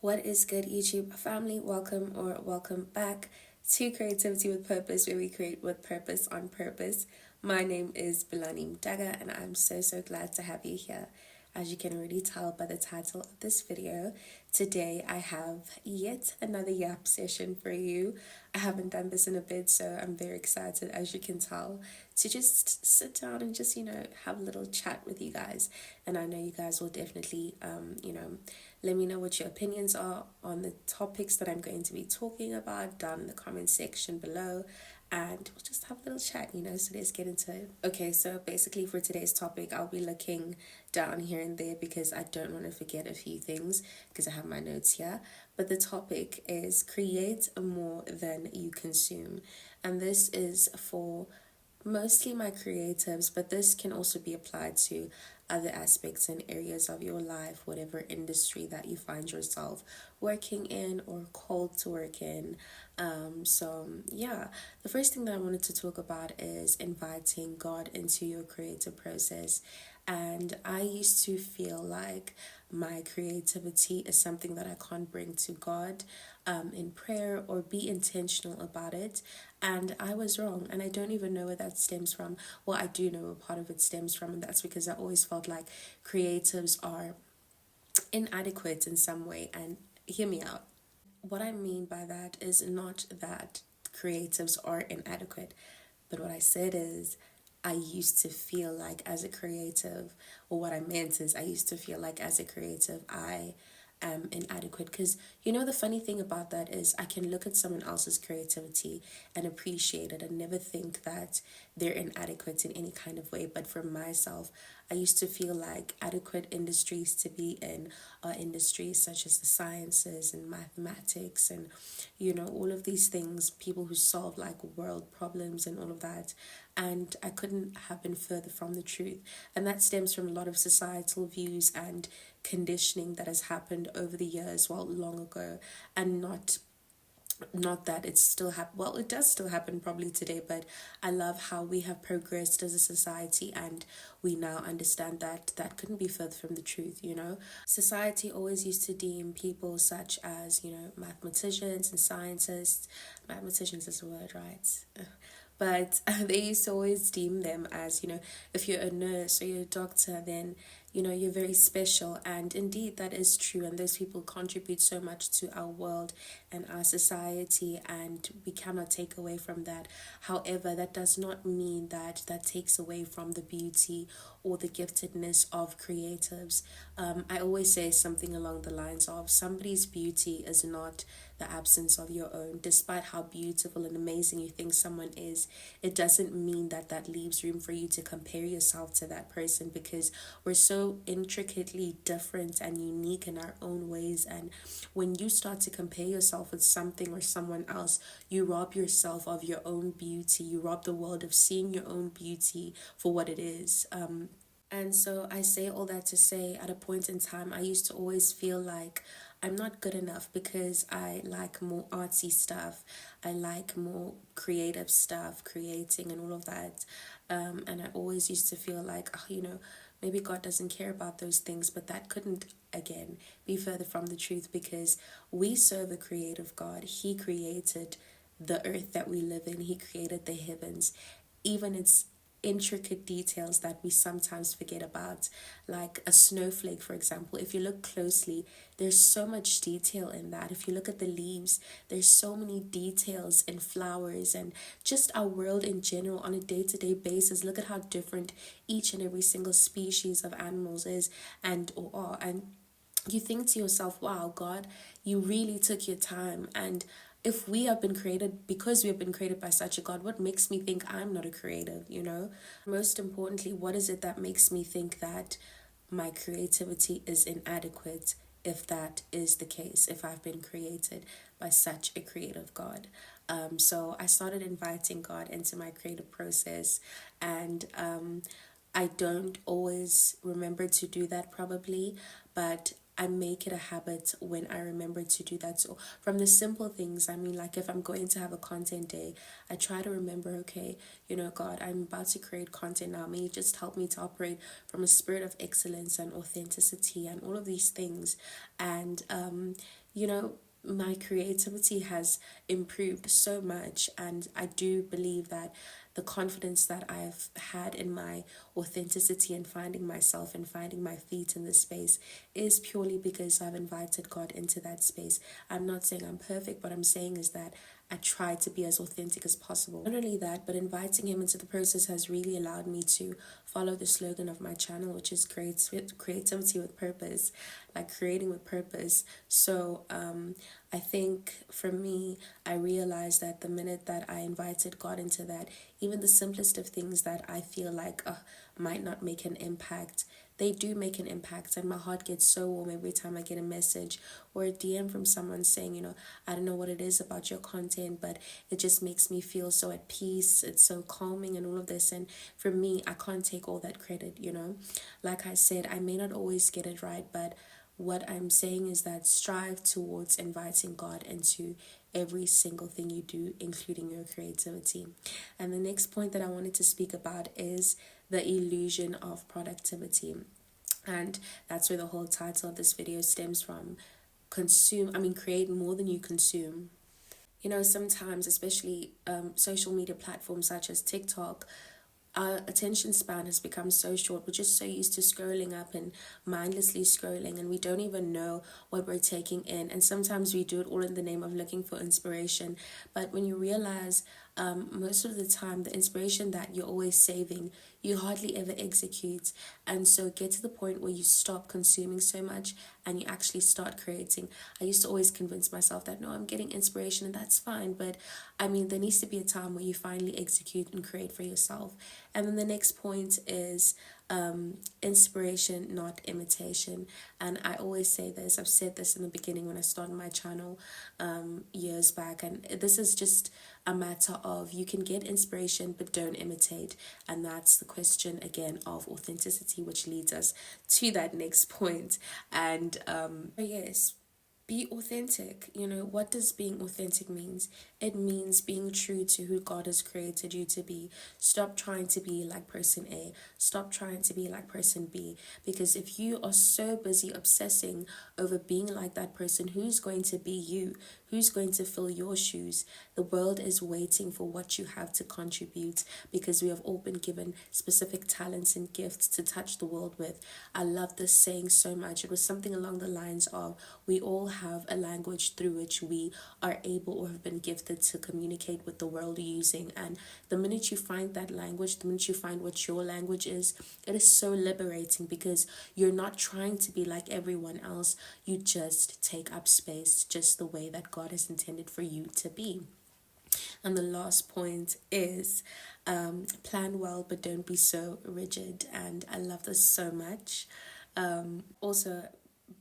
What is good, YouTube family? Welcome back to Creativity with Purpose, where we create with purpose on purpose. My name is Bilani Mdaga, and I'm so glad to have you here. As you can already tell by the title of this video, today I have yet another yap session for you. I haven't done this in a bit, so I'm very excited, as you can tell, to just sit down and just, have a little chat with you guys. And I know you guys will definitely, let me know what your opinions are on the topics that I'm going to be talking about down in the comment section below. And we'll just have a little chat, so let's get into it. Okay, so basically for today's topic, I'll be looking down here and there because I don't want to forget a few things because I have my notes here. But the topic is create more than you consume. And this is for mostly my creatives, but this can also be applied to other aspects and areas of your life, whatever industry that you find yourself working in or called to work in. Yeah, the first thing that I wanted to talk about is inviting God into your creative process. And I used to feel like my creativity is something that I can't bring to God in prayer or be intentional about it. And I was wrong. And I don't even know where that stems from. Well, I do know where part of it stems from. And that's because I always felt like creatives are inadequate in some way. And hear me out. What I mean by that is not that creatives are inadequate, but what I said is I used to feel like as a creative, or what I meant is I used to feel like as a creative, I am inadequate. Because the funny thing about that is I can look at someone else's creativity and appreciate it and never think that they're inadequate in any kind of way. But for myself, I used to feel like adequate industries to be in are industries such as the sciences and mathematics and all of these things, people who solve like world problems and all of that. And I couldn't have been further from the truth. And that stems from a lot of societal views and conditioning that has happened over the years, well, long ago, and not that it's still well, it does still happen probably today, but I love how we have progressed as a society, and we now understand that that couldn't be further from the truth. Society always used to deem people such as mathematicians and scientists. Mathematicians is a word, right? But they used to always deem them as, if you're a nurse or you're a doctor, then you're very special. And indeed that is true, and those people contribute so much to our world and our society, and we cannot take away from that. However, that does not mean that that takes away from the beauty or the giftedness of creatives. I always say something along the lines of somebody's beauty is not the absence of your own. Despite how beautiful and amazing you think someone is, it doesn't mean that that leaves room for you to compare yourself to that person, because we're so intricately different and unique in our own ways. And when you start to compare yourself with something or someone else, you rob yourself of your own beauty. You rob the world of seeing your own beauty for what it is. And so I say all that to say, at a point in time, I used to always feel like I'm not good enough because I like more artsy stuff. I like more creative stuff, creating and all of that. And I always used to feel like, maybe God doesn't care about those things, but that couldn't, again, be further from the truth, because we serve a creative God. He created the earth that we live in. He created the heavens. Even its intricate details that we sometimes forget about, like a snowflake, for example. If you look closely, there's so much detail in that. If you look at the leaves, there's so many details in flowers, and just our world in general on a day-to-day basis. Look at how different each and every single species of animals is and or are. And you think to yourself, wow, God, you really took your time. And if we have been created, because we have been created by such a God, what makes me think I'm not a creative, Most importantly, what is it that makes me think that my creativity is inadequate, if that is the case, if I've been created by such a creative God? So I started inviting God into my creative process, and I don't always remember to do that probably, but I make it a habit when I remember to do that. So from the simple things, I mean, like if I'm going to have a content day, I try to remember, okay, God, I'm about to create content now. May you just help me to operate from a spirit of excellence and authenticity and all of these things. And you know, my creativity has improved so much, and I do believe that the confidence that I've had in my authenticity and finding myself and finding my feet in this space is purely because I've invited God into that space. I'm not saying I'm perfect, but I'm saying is that I try to be as authentic as possible. Not only that, but inviting him into the process has really allowed me to follow the slogan of my channel, which is creativity with purpose, like creating with purpose. So I think for me, I realized that the minute that I invited God into that, even the simplest of things that I feel like might not make an impact, they do make an impact. And my heart gets so warm every time I get a message or a DM from someone saying, I don't know what it is about your content, but it just makes me feel so at peace. It's so calming and all of this. And for me, I can't take all that credit. Like I said, I may not always get it right, but what I'm saying is that strive towards inviting God into every single thing you do, including your creativity. And the next point that I wanted to speak about is the illusion of productivity. And that's where the whole title of this video stems from. Create more than you consume. Sometimes, especially social media platforms such as TikTok, our attention span has become so short. We're just so used to scrolling up and mindlessly scrolling, and we don't even know what we're taking in. And sometimes we do it all in the name of looking for inspiration. But when you realize most of the time, the inspiration that you're always saving, you hardly ever execute. And so get to the point where you stop consuming so much and you actually start creating. I used to always convince myself that no, I'm getting inspiration and that's fine. But there needs to be a time where you finally execute and create for yourself. And then the next point is inspiration, not imitation. And I always say this, I've said this in the beginning when I started my channel years back, and this is just a matter of you can get inspiration but don't imitate. And that's the question again of authenticity, which leads us to that next point. And yes, be authentic. What does being authentic means? It means being true to who God has created you to be. Stop trying to be like person A. Stop trying to be like person B. Because if you are so busy obsessing over being like that person, who's going to be you? Who's going to fill your shoes? The world is waiting for what you have to contribute, because we have all been given specific talents and gifts to touch the world with. I love this saying so much. It was something along the lines of, we all have a language through which we are able or have been gifted to communicate with the world using. And the minute you find that language, the minute you find what your language is, it is so liberating, because you're not trying to be like everyone else. You just take up space just the way that God has intended for you to be. And the last point is plan well, but don't be so rigid. And I love this so much. Also,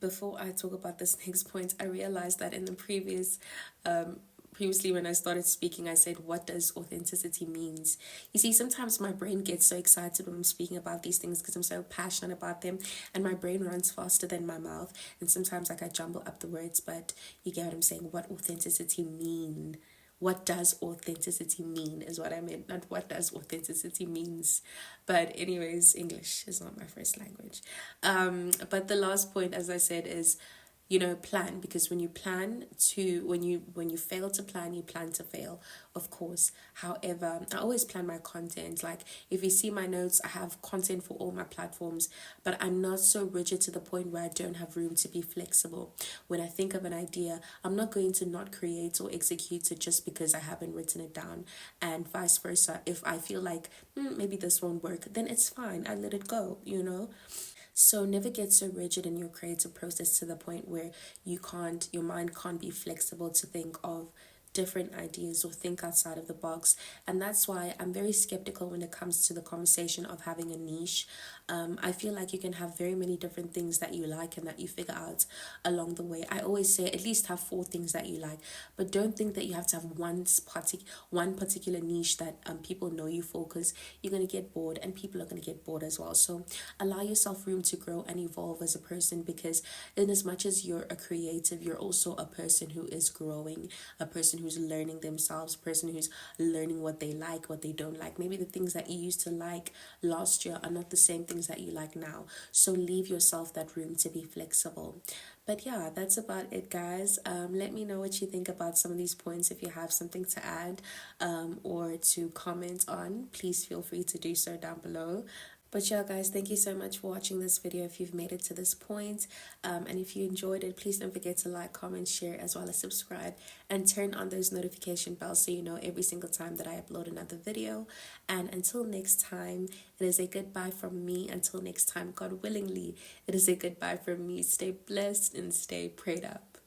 before I talk about this next point, I realized that in the previously when I started speaking, I said, what does authenticity means? You see, sometimes my brain gets so excited when I'm speaking about these things because I'm so passionate about them, and my brain runs faster than my mouth, and sometimes I jumble up the words, but you get what I'm saying. What authenticity mean? What does authenticity mean is what I meant, not what does authenticity means. But anyways, English is not my first language. But the last point, as I said, is plan, because when you fail to plan, you plan to fail, of course. However, I always plan my content. Like, if you see my notes, I have content for all my platforms, but I'm not so rigid to the point where I don't have room to be flexible. When I think of an idea, I'm not going to not create or execute it just because I haven't written it down, and vice versa. If I feel like maybe this won't work, then it's fine, I let it go. So never get so rigid in your creative process to the point where your mind can't be flexible to think of different ideas or think outside of the box. And that's why I'm very skeptical when it comes to the conversation of having a niche. I feel like you can have very many different things that you like and that you figure out along the way. I always say at least have 4 things that you like, but don't think that you have to have one particular niche that people know you for, because you're going to get bored and people are going to get bored as well. So allow yourself room to grow and evolve as a person, because in as much as you're a creative, you're also a person who is growing, a person who's learning themselves, a person who's learning what they like, what they don't like. Maybe the things that you used to like last year are not the same things that you like now. So leave yourself that room to be flexible. But yeah, that's about it, guys. Let me know what you think about some of these points. If you have something to add or to comment on, please feel free to do so down below. But yeah, guys, thank you so much for watching this video if you've made it to this point. And if you enjoyed it, please don't forget to like, comment, share, as well as subscribe. And turn on those notification bells so you know every single time that I upload another video. And until next time, it is a goodbye from me. Until next time, God willingly, it is a goodbye from me. Stay blessed and stay prayed up.